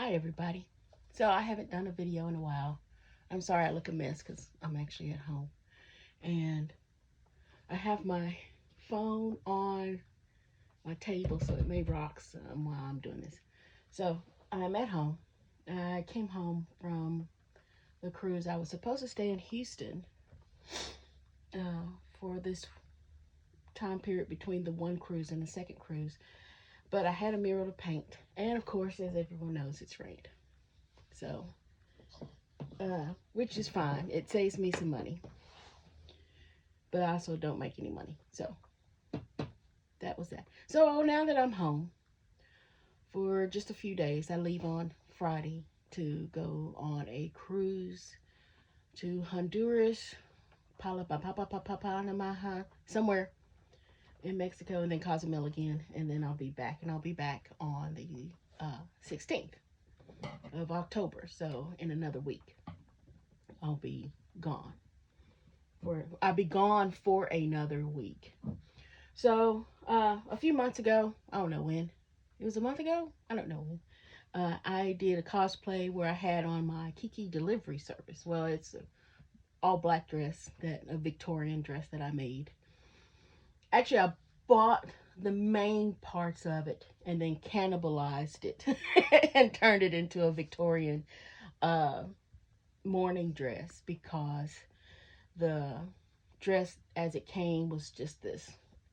Hi everybody. So I haven't done a video in a while. I'm sorry I look a mess because I'm actually at home. And I have my phone on my table so it may rock some while I'm doing this. So I'm at home. I came home from the cruise. I was supposed to stay in Houston for this time period between the one cruise and the second cruise. But I had a mural to paint. And of course, as everyone knows, it's rained. So which is fine. It saves me some money, but I also don't make any money. So that was that. So now that I'm home for just a few days, I leave on Friday to go on a cruise to Honduras, Panama, somewhere in Mexico, and then Cozumel again, and then I'll be back, and I'll be back on the 16th of October. So in another week, I'll be gone. I'll be gone for another week. So a few months ago, I don't know when, it was a month ago, I don't know when, I did a cosplay where I had on my Kiki delivery service. Well, it's an all black dress, a Victorian dress that I made. Actually, I bought the main parts of it and then cannibalized it and turned it into a Victorian morning dress, because the dress as it came was just this.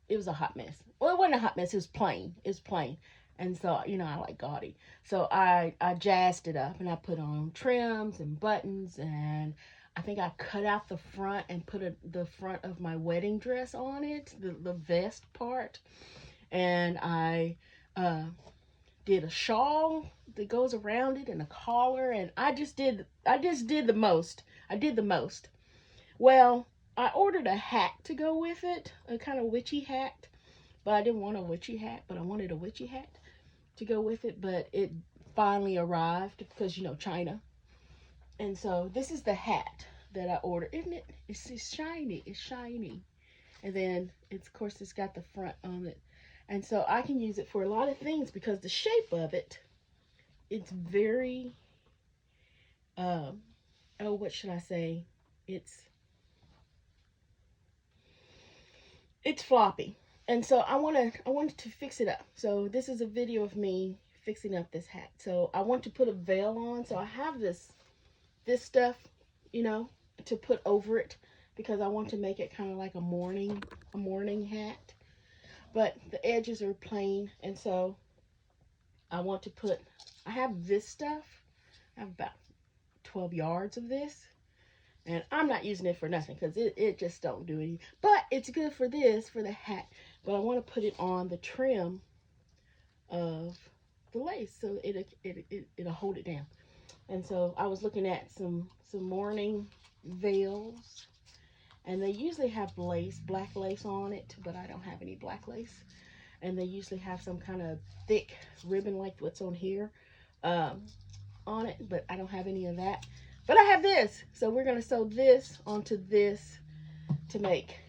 It was a hot mess. Well, it wasn't a hot mess. It was plain. It was plain. And so, I like gaudy. So I jazzed it up and I put on trims and buttons, and I think I cut out the front and put the front of my wedding dress on it, the vest part. And I did a shawl that goes around it and a collar, and I just did the most. I did the most. Well, I ordered a hat to go with it, a kind of witchy hat, but I didn't want a witchy hat, but I wanted a witchy hat to go with it, but it finally arrived because, China. And so this is the hat that I ordered. Isn't it? It's shiny. It's shiny. And then, of course, it's got the front on it. And so I can use it for a lot of things because the shape of it, it's very, what should I say? It's floppy. And so I wanted to fix it up. So this is a video of me fixing up this hat. So I want to put a veil on. So I have this stuff, to put over it, because I want to make it kind of like a morning hat. But the edges are plain, and so I have this stuff. I have about 12 yards of this. And I'm not using it for nothing because it just don't do anything. But it's good for the hat. But I want to put it on the trim of the lace so it'll hold it down. And so I was looking at some mourning veils. And they usually have black lace on it, but I don't have any black lace. And they usually have some kind of thick ribbon like what's on here on it, but I don't have any of that. But I have this, so we're going to sew this onto this to make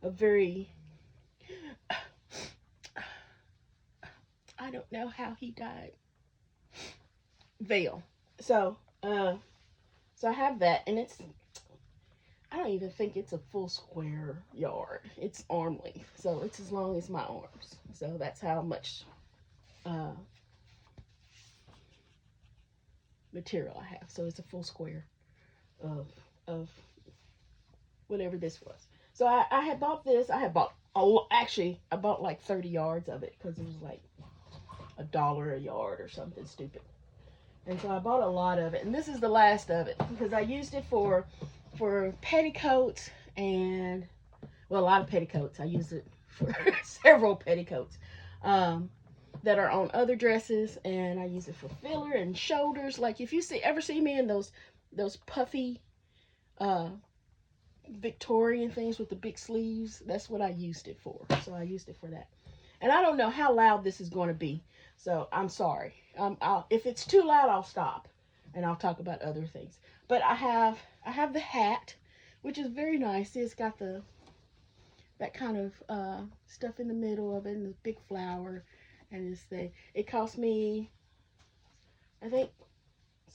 a very, I don't know how he died, veil. So I have that, and I don't even think it's a full square yard. It's arm length, so it's as long as my arms. So that's how much material I have. So it's a full square of whatever this was. So I had bought this. I bought like 30 yards of it because it was like $1 a yard or something stupid. And so I bought a lot of it, and this is the last of it because I used it for petticoats and, well, a lot of petticoats. I used it for several petticoats that are on other dresses, and I use it for filler and shoulders. Like if you ever see me in those puffy Victorian things with the big sleeves, that's what I used it for. So I used it for that. And I don't know how loud this is going to be, so I'm sorry. If it's too loud, I'll stop and I'll talk about other things. But I have the hat, which is very nice. See, it's got that kind of stuff in the middle of it, and the big flower, and this thing. It cost me I think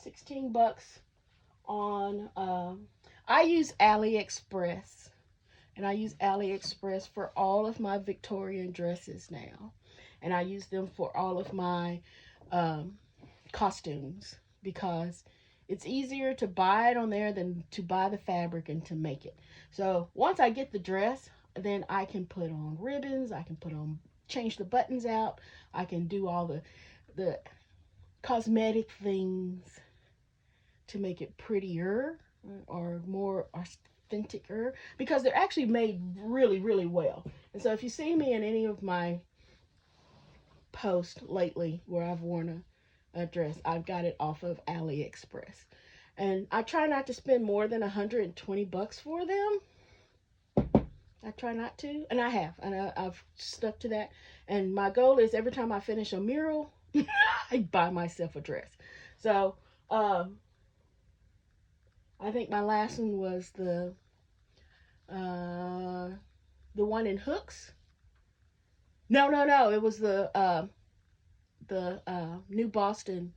16 bucks on, I use AliExpress. And I use AliExpress for all of my Victorian dresses now. And I use them for all of my costumes, because it's easier to buy it on there than to buy the fabric and to make it. So once I get the dress, then I can put on ribbons, I can change the buttons out, I can do all the cosmetic things to make it prettier or more authentic-er, because they're actually made really, really well. And so if you see me in any of my posts lately where I've worn a dress, I've got it off of AliExpress. And I try not to spend more than 120 bucks for them. I try not to, and I have, and I've stuck to that. And my goal is every time I finish a mural, I buy myself a dress. So, I think my last one was the one in Hooks. No, it was the New Boston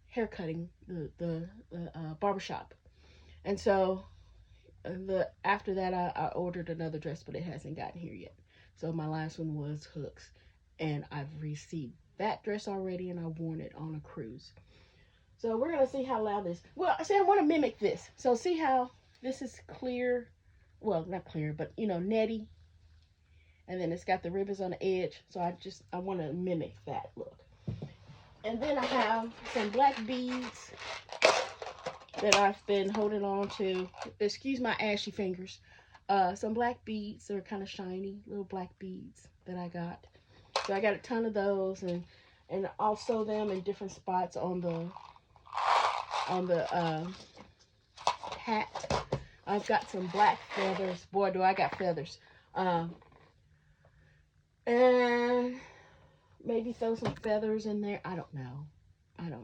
haircutting, the barbershop. And so after that I ordered another dress, but it hasn't gotten here yet. So my last one was Hooks, and I've received that dress already, and I've worn it on a cruise. So we're gonna see how loud this. Well, I want to mimic this. So see how this is clear, well, not clear, but you know, netty, and then it's got the ribbons on the edge. So I want to mimic that look. And then I have some black beads that I've been holding on to. Excuse my ashy fingers. Some black beads that are kind of shiny, little black beads that I got. So I got a ton of those, and I'll sew them in different spots on the hat. I've got some black feathers. Boy, do I got feathers. And maybe throw some feathers in there. I don't know how I'm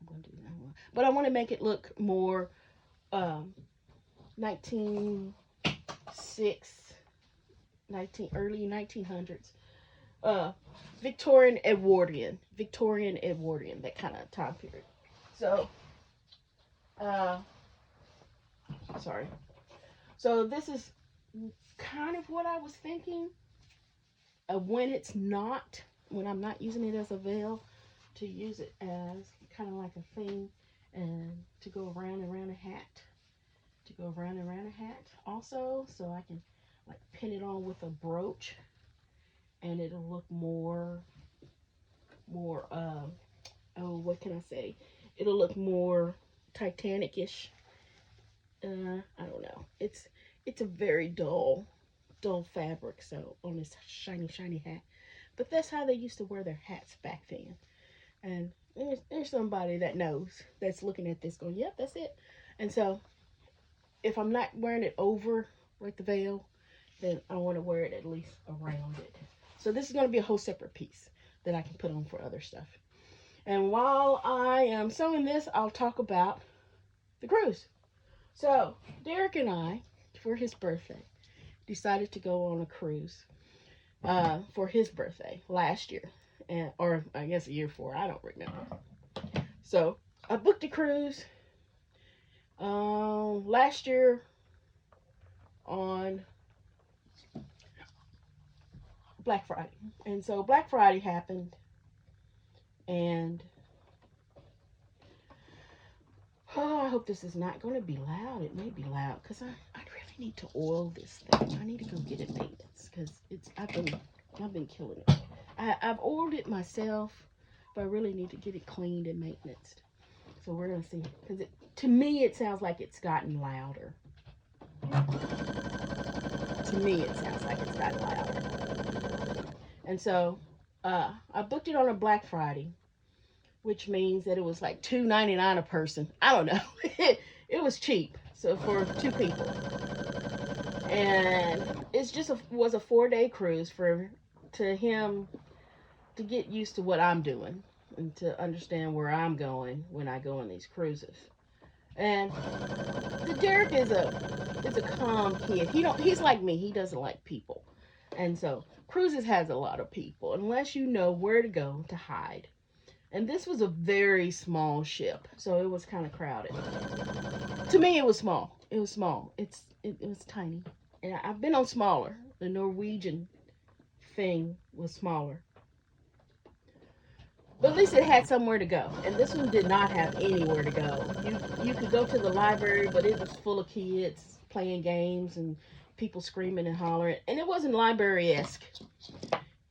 going to do that one. But I want to make it look more early 1900s. Victorian Edwardian, that kind of time period. So, sorry. So this is kind of what I was thinking. When I'm not using it as a veil, to use it as kind of like a thing, and to go around and around a hat. Also, so I can like pin it on with a brooch, and it'll look more, what can I say? It'll look more Titanic-ish. I don't know. It's a very dull fabric, so on this shiny hat. But that's how they used to wear their hats back then. And there's somebody that knows, that's looking at this going, yep, that's it. And so if I'm not wearing it over like the veil, then I want to wear it at least around it. So this is going to be a whole separate piece that I can put on for other stuff. And while I am sewing this, I'll talk about the cruise. So Derrick and I, for his birthday, decided to go on a cruise for his birthday last year, or I guess a year before, I don't remember. So I booked a cruise last year on Black Friday. And so Black Friday happened, and I hope this is not going to be loud. It may be loud because I really need to oil this thing. I need to go get it maintenance, because I've been killing it. I've oiled it myself, but I really need to get it cleaned and maintained. So we're gonna see, because to me it sounds like it's gotten louder. To me it sounds like it's gotten louder. And so I booked it on a Black Friday, which means that it was like $2.99 a person. I don't know. It was cheap. So for 2 people. And it's just was a 4-day cruise to him to get used to what I'm doing and to understand where I'm going when I go on these cruises. And Derrick is a calm kid. He's like me. He doesn't like people. And so cruises has a lot of people, unless you know where to go to hide. And this was a very small ship, so it was kind of crowded. To me, it was small. It was small. It was tiny. And I've been on smaller. The Norwegian thing was smaller. But at least it had somewhere to go. And this one did not have anywhere to go. You could go to the library, but it was full of kids playing games and people screaming and hollering. And it wasn't library-esque.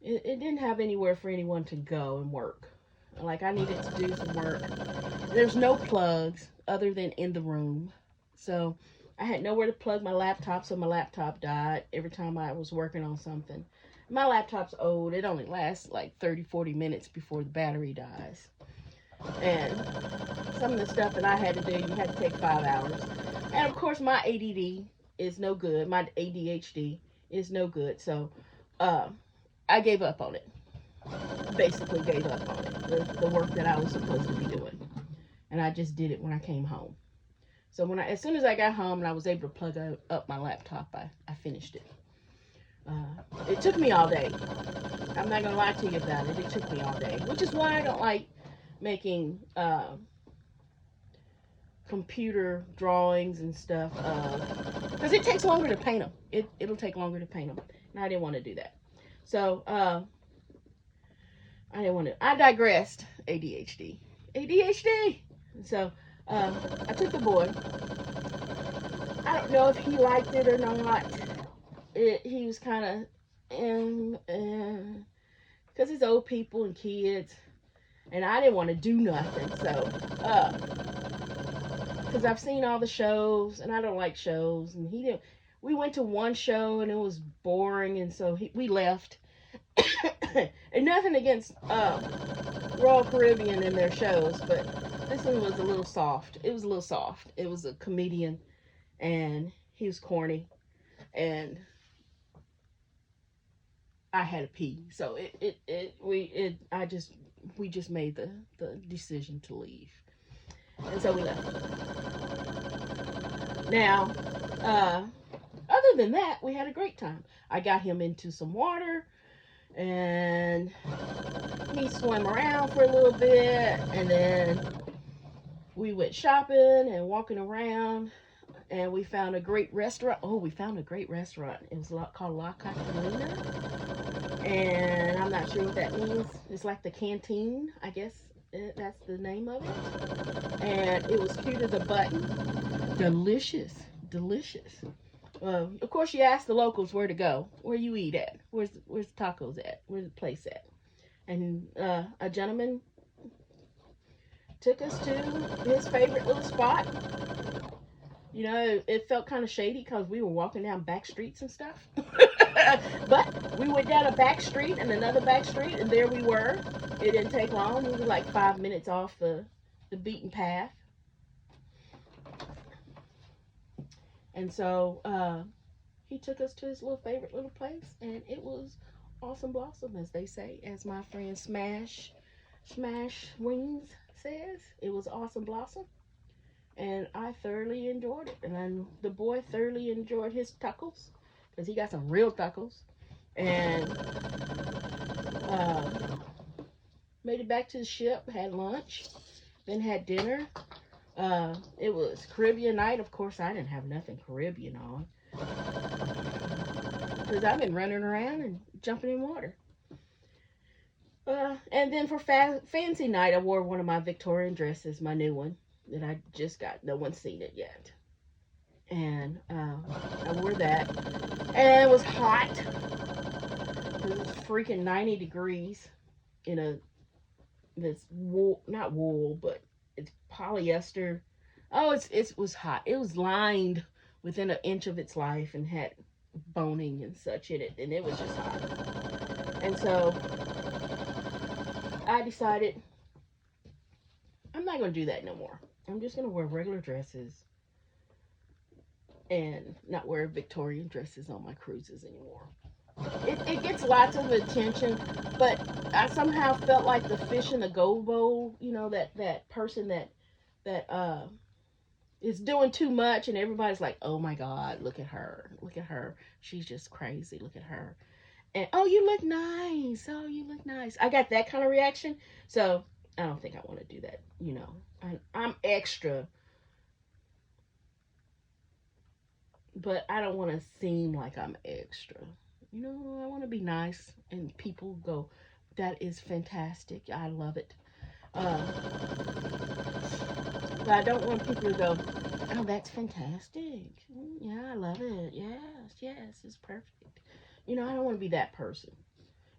It didn't have anywhere for anyone to go and work. Like, I needed to do some work. There's no plugs other than in the room. So I had nowhere to plug my laptop, so my laptop died every time I was working on something. My laptop's old. It only lasts like 30-40 minutes before the battery dies. And some of the stuff that I had to do, you had to take 5 hours. And of course, my ADD is no good. My ADHD is no good. So I gave up on it. Basically gave up on it. The work that I was supposed to be doing. And I just did it when I came home. So as soon as I got home and I was able to plug up my laptop, I finished it. It took me all day. I'm not gonna lie to you about it. It took me all day, which is why I don't like making computer drawings and stuff. Because it takes longer to paint them. It'll take longer to paint them, and I didn't want to do that. So I didn't want to. I digressed. ADHD. So I took the boy. I don't know if he liked it or not. He was kind of, because it's old people and kids, and I didn't want to do nothing. So, because I've seen all the shows, and I don't like shows, and he didn't. We went to one show, and it was boring, and so we left. And nothing against Royal Caribbean and their shows, but this one was a little soft. It was a little soft. It was a comedian, and he was corny, and I had to pee, so we just made the decision to leave, and so we left. Now, other than that, we had a great time. I got him into some water, and he swam around for a little bit, and then we went shopping and walking around, and we found a great restaurant. Oh, we found a great restaurant. It was called La Catalina, and I'm not sure what that means. It's like the canteen, I guess. That's the name of it. And it was cute as a button. Delicious. Of course, you ask the locals where to go. Where you eat at? Where's the tacos at? Where's the place at? And a gentleman took us to his favorite little spot. You know, it felt kind of shady because we were walking down back streets and stuff. But we went down a back street and another back street, and there we were. It didn't take long. We were like 5 minutes off the beaten path. And so he took us to his little favorite little place, and it was awesome blossom, as they say, as my friend Smash Wings says. It was awesome blossom, and I thoroughly enjoyed it. And then the boy thoroughly enjoyed his tacos, because he got some real tacos, and made it back to the ship, had lunch, then had dinner. It was Caribbean night. Of course, I didn't have nothing Caribbean on, because I've been running around and jumping in water. And then for fancy night, I wore one of my Victorian dresses, my new one, that I just got. No one's seen it yet. And I wore that. And it was hot. It was freaking 90 degrees in this wool, not wool, but it's polyester. Oh, it was hot. It was lined within an inch of its life and had boning and such in it, and it was just hot. And so I decided I'm not going to do that no more. I'm just going to wear regular dresses and not wear Victorian dresses on my cruises anymore. It gets lots of attention, but I somehow felt like the fish in the gold bowl, you know, that person that is doing too much, and everybody's like, oh my God, look at her, she's just crazy, look at her. And oh, you look nice, I got that kind of reaction. So I don't think I want to do that. You know, I'm extra, but I don't want to seem like I'm extra. You know, I want to be nice, and people go, "That is fantastic. I love it." Uh, but I don't want people to go, "Oh, that's fantastic. Yeah, I love it. Yes, yes, it's perfect." You know, I don't want to be that person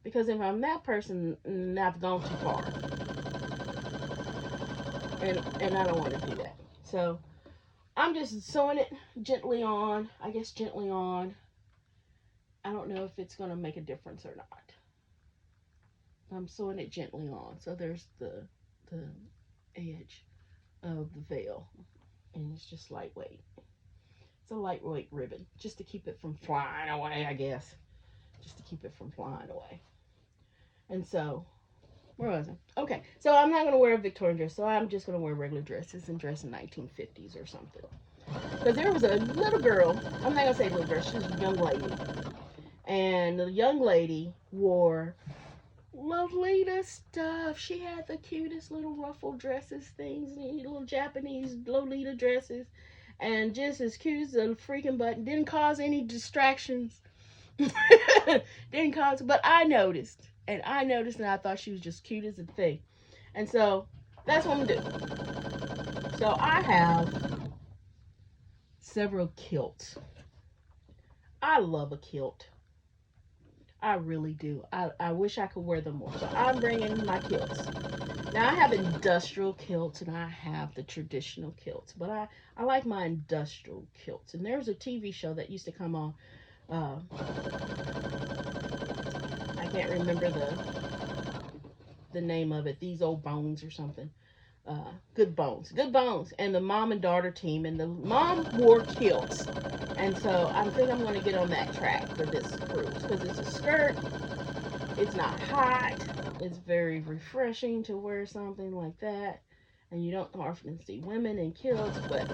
because if I'm that person, I've gone too far, and I don't want to do that. So I'm just sewing it gently on. I guess gently on. I don't know if it's gonna make a difference or not. I'm sewing it gently on. So there's the edge of the veil, and it's just lightweight. It's a lightweight ribbon, just to keep it from flying away, I guess. Just to keep it from flying away. And so, where was I? Okay, so I'm not gonna wear a Victorian dress, so I'm just gonna wear regular dresses and dress in 1950s or something. Because there was a little girl. I'm not gonna say little girl. She was a young lady, and the young lady wore Lolita stuff. She had the cutest little ruffled dresses, things, little Japanese Lolita dresses, and just as cute as a freaking button. Didn't cause any distractions. Didn't cause, but I noticed, and I thought she was just cute as a thing, and so that's what I'm gonna do. So I have several kilts. I love a kilt. I really do. I wish I could wear them more. So I'm bringing my kilts. Now I have industrial kilts and I have the traditional kilts, but I like my industrial kilts. And there's a TV show that used to come on. Uh, I can't remember the name of it. These Old Bones or something. Good Bones, Good Bones, and the mom and daughter team, and the mom wore kilts, and so I think I'm going to get on that track for this cruise because it's a skirt, it's not hot, it's very refreshing to wear something like that, and you don't often see women in kilts, but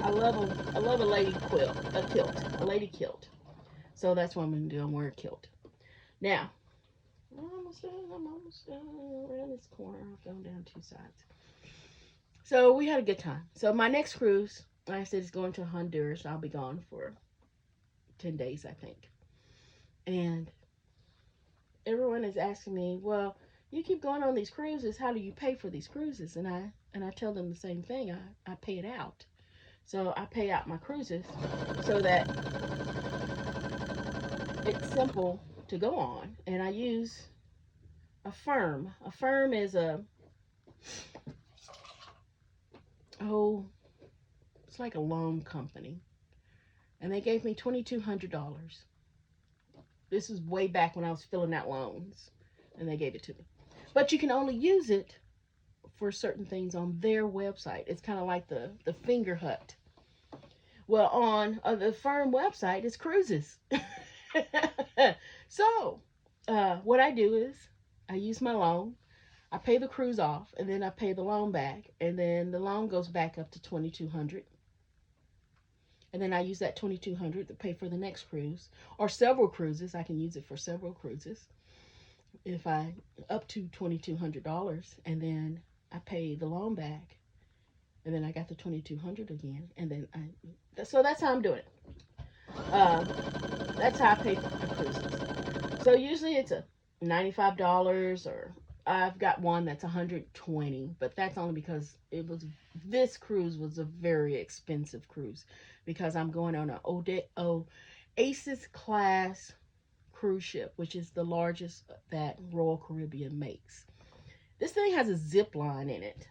I love a lady quilt, a lady kilt, so that's what I'm going to do. I'm wearing a kilt. Now, I'm almost done around this corner. I'm going down two sides. So we had a good time. So my next cruise, like I said, is going to Honduras. I'll be gone for 10 days, I think. And everyone is asking me, well, you keep going on these cruises. How do you pay for these cruises? And I tell them the same thing. I pay it out. So I pay out my cruises so that it's simple to go on. And I use a firm. A firm is it's like a loan company. And they gave me $2,200. This is way back when I was filling out loans, and they gave it to me. But you can only use it for certain things on their website. It's kind of like the Finger Hut. Well, on the firm website is cruises. So, what I do is I use my loan. I pay the cruise off, and then I pay the loan back, and then the loan goes back up to $2,200. And then I use that $2,200 to pay for the next cruise or several cruises. I can use it for several cruises if I up to $2,200, and then I pay the loan back, and then I got the $2,200 again, and then so that's how I'm doing it. That's how I pay for the cruises. So usually it's a $95, or I've got one that's $120, but that's only because this cruise was a very expensive cruise because I'm going on an Oasis class cruise ship, which is the largest that Royal Caribbean makes. This thing has a zip line in it.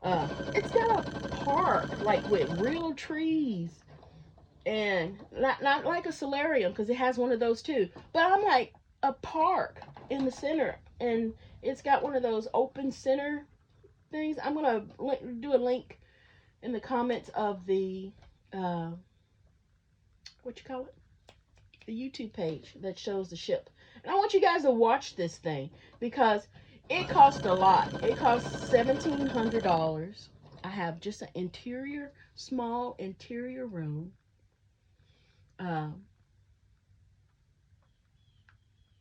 It's got a park like with real trees, and not like a solarium because it has one of those too. But I'm like a park in the center, and it's got one of those open center things. I'm gonna do a link in the comments of the what you call it, the YouTube page that shows the ship. And I want you guys to watch this thing because it cost a lot. It cost $1,700. I have just an small interior room.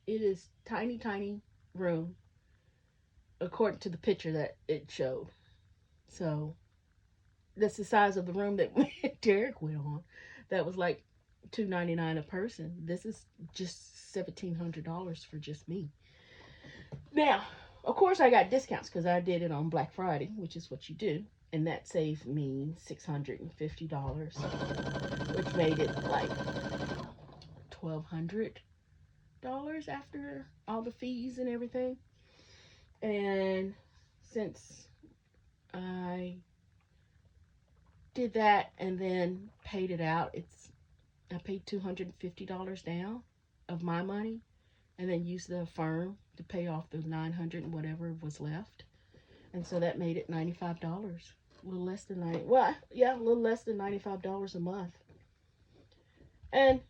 It is tiny room. according to the picture that it showed. So that's the size of the room that Derrick went on. That was like $299 a person. This is just $1,700 for just me. Now, of course, I got discounts because I did it on Black Friday, which is what you do, and that saved me $650, which made it like $1,200 after all the fees and everything. And since I did that and then paid it out, I paid $250 down of my money, and then used the firm to pay off the $900 and whatever was left, and so that made it $95, a little less than a little less than $95 a month, and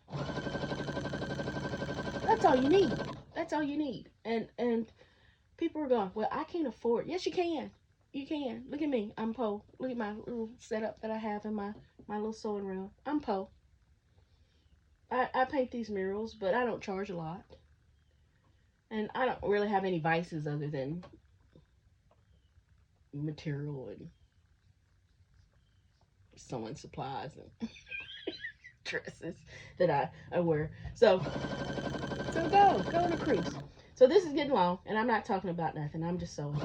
that's all you need. That's all you need. And people are going, well, I can't afford. Yes, you can. You can. Look at me. I'm po. Look at my little setup that I have in my little sewing room. I'm po. I paint these murals, but I don't charge a lot. And I don't really have any vices other than material and sewing supplies and dresses that I wear. So go on a cruise. So this is getting long, and I'm not talking about nothing. I'm just sewing.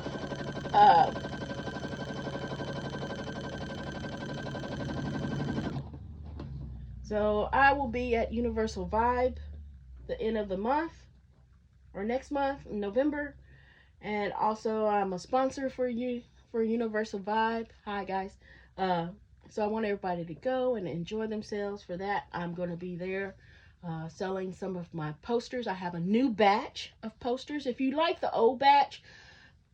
So I will be at Universal Vibe the end of the month, or next month in November, and also I'm a sponsor for Universal Vibe. Hi guys. So I want everybody to go and enjoy themselves. For that, I'm going to be there selling some of my posters. I have a new batch of posters. If you like the old batch,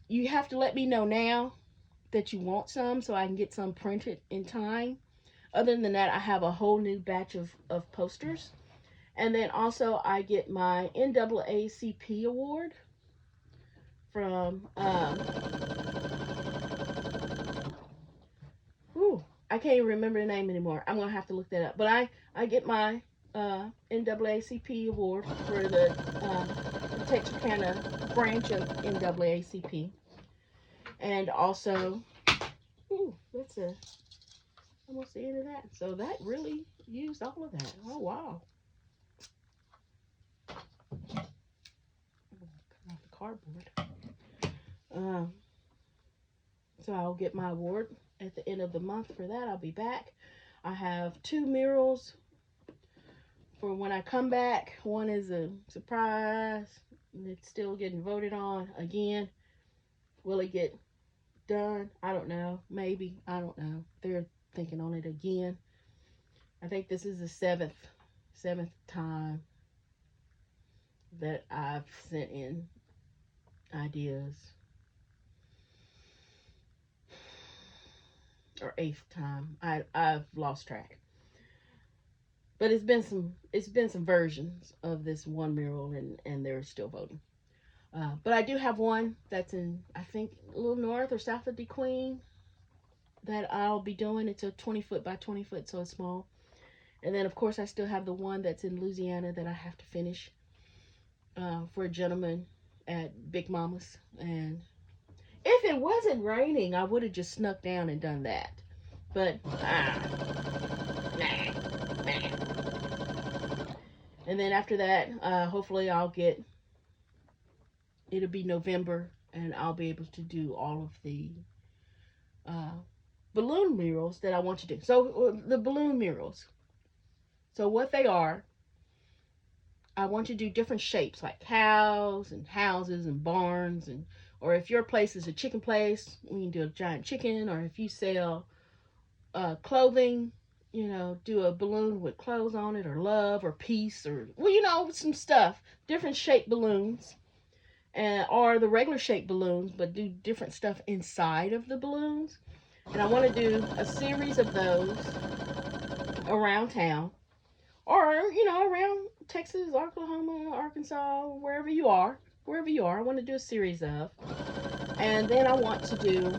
you have to let me know now that you want some so I can get some printed in time. Other than that, I have a whole new batch of posters. And then also I get my NAACP award from, I can't even remember the name anymore. I'm going to have to look that up. But I get my NAACP award for the Texarkana branch of NAACP. And also, that's almost the end of that. So that really used all of that. Oh, wow. Cut off the cardboard. So I'll get my award at the end of the month for that. I'll be back. I have 2 murals for when I come back. One is a surprise. It's still getting voted on again. Will it get done? I don't know. Maybe. I don't know. They're thinking on it again. I think this is the seventh time that I've sent in ideas, or 8th time. I've lost track. But it's been some versions of this one mural, and they're still voting. But I do have one that's in, I think, a little north or south of DeQueen that I'll be doing. It's a 20 foot by 20 foot, so it's small. And then, of course, I still have the one that's in Louisiana that I have to finish for a gentleman at Big Mama's. And if it wasn't raining, I would have just snuck down and done that. But, nah. And then after that, hopefully it'll be November, and I'll be able to do all of the balloon murals that I want to do. So the balloon murals. So what they are, I want to do different shapes, like cows and houses and barns, or if your place is a chicken place, we can do a giant chicken. Or if you sell clothing, do a balloon with clothes on it, or love, or peace, or some stuff, different shaped balloons, or the regular shaped balloons, but do different stuff inside of the balloons. And I want to do a series of those around town, or around Texas, Oklahoma, Arkansas, wherever you are, I want to do a series of. And then I want to do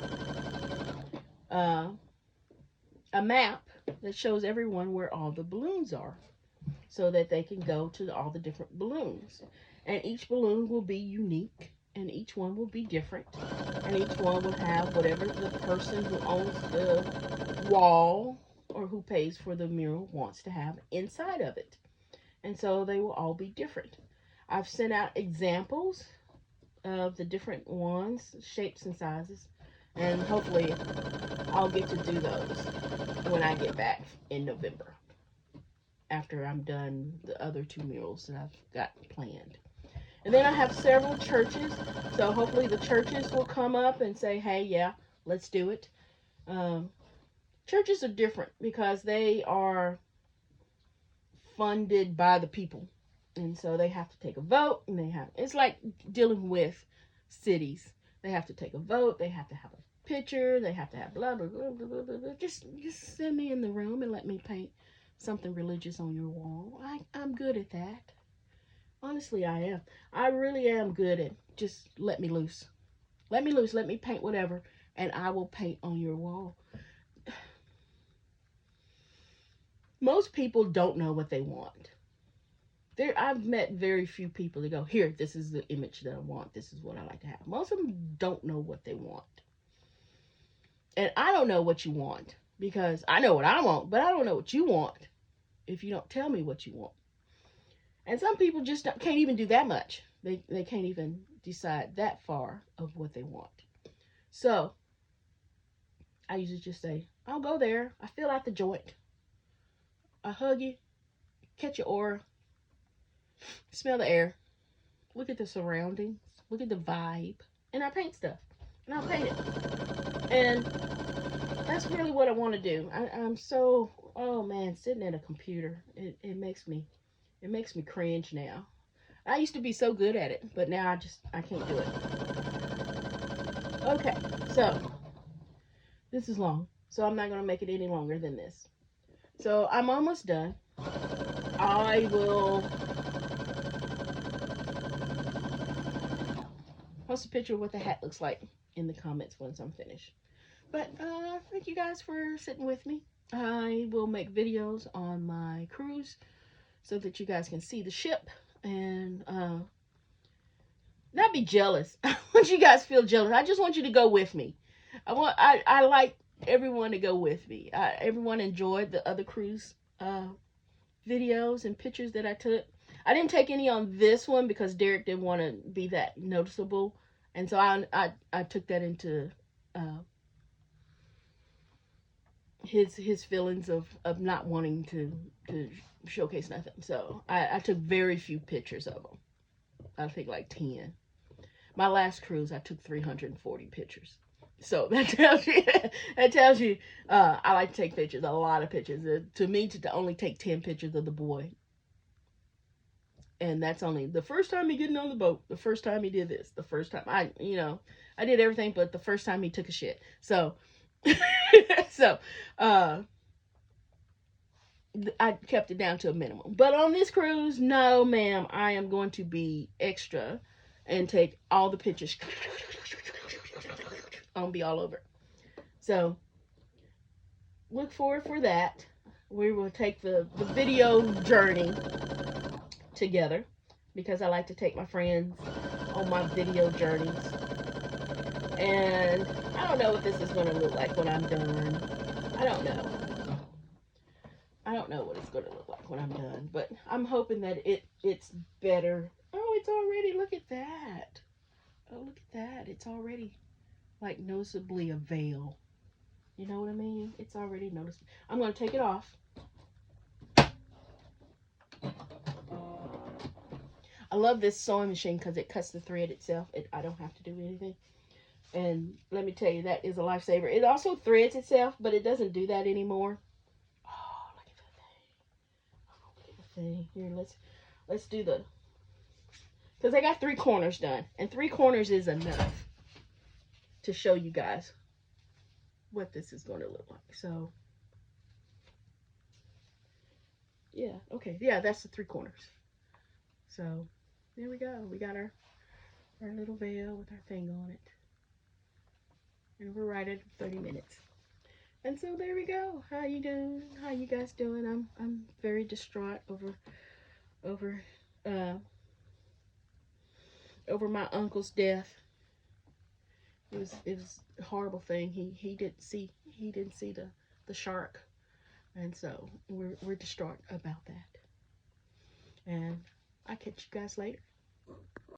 a map that shows everyone where all the balloons are, so that they can go to all the different balloons. And each balloon will be unique and each one will be different, and each one will have whatever the person who owns the wall or who pays for the mural wants to have inside of it. And so they will all be different. I've sent out examples of the different ones, shapes and sizes, and hopefully I'll get to do those when I get back in November, after I'm done the other 2 murals that I've got planned. And then I have several churches, so hopefully the churches will come up and say, hey, yeah, let's do it. Churches are different because they are funded by the people. And so they have to take a vote, and it's like dealing with cities. They have to take a vote, they have to have a picture, they have to have blah, blah, blah, blah, blah, blah. Just send me in the room and let me paint something religious on your wall. I'm good at that. Honestly, I am. I really am good at just let me loose. Let me loose. Let me paint whatever, and I will paint on your wall. Most people don't know what they want. I've met very few people that go, here, this is the image that I want. This is what I like to have. Most of them don't know what they want. And I don't know what you want, because I know what I want, but I don't know what you want if you don't tell me what you want. And some people just can't even do that much. They can't even decide that far of what they want. So I usually just say, I'll go there. I fill out the joint. I hug you, catch your aura, smell the air, look at the surroundings, look at the vibe, and I paint stuff. And I'll paint it. And that's really what I want to do. I'm so, oh man, sitting at a computer, it makes me cringe now. I used to be so good at it, but now I can't do it. Okay, so this is long, so I'm not going to make it any longer than this. So I'm almost done. I will post a picture of what the hat looks like in the comments once I'm finished. But thank you guys for sitting with me. I will make videos on my cruise so that you guys can see the ship and not be jealous. I want you guys to feel jealous. I just want you to go with me. I like everyone to go with me. Everyone enjoyed the other cruise videos and pictures that I took. I didn't take any on this one because Derrick didn't want to be that noticeable, and so I took that into his feelings of not wanting to showcase nothing. So I took very few pictures of them. I think like 10. My last cruise, I took 340 pictures. So that tells you, I like to take pictures, a lot of pictures. To me, to only take 10 pictures of the boy, and that's only the first time he getting on the boat, the first time he did this, the first time I did everything, but the first time he took a shit. So, I kept it down to a minimum. But on this cruise, no, ma'am, I am going to be extra and take all the pictures. I'm gonna be all over. So look forward for that. We will take the video journey together, because I like to take my friends on my video journeys. And I don't know what this is going to look like when I'm done. I don't know. I don't know what it's going to look like when I'm done, but I'm hoping that it's better. Oh, it's already, look at that. Oh, look at that. It's already like noticeably a veil. You know what I mean? It's already noticeable. I'm going to take it off. I love this sewing machine because it cuts the thread itself. I don't have to do anything. And let me tell you, that is a lifesaver. It also threads itself, but it doesn't do that anymore. Oh, look at the thing. Oh, look at the thing. Here, let's do the, because I got 3 corners done, and 3 corners is enough to show you guys what this is going to look like. So yeah, okay, yeah, that's the 3 corners. So there we go. We got our little veil with our thing on it, and we're right at 30 minutes. And so there we go. How you doing? How you guys doing? I'm very distraught over over my uncle's death. It was a horrible thing. He didn't see the shark, and so we're distraught about that. And I'll catch you guys later.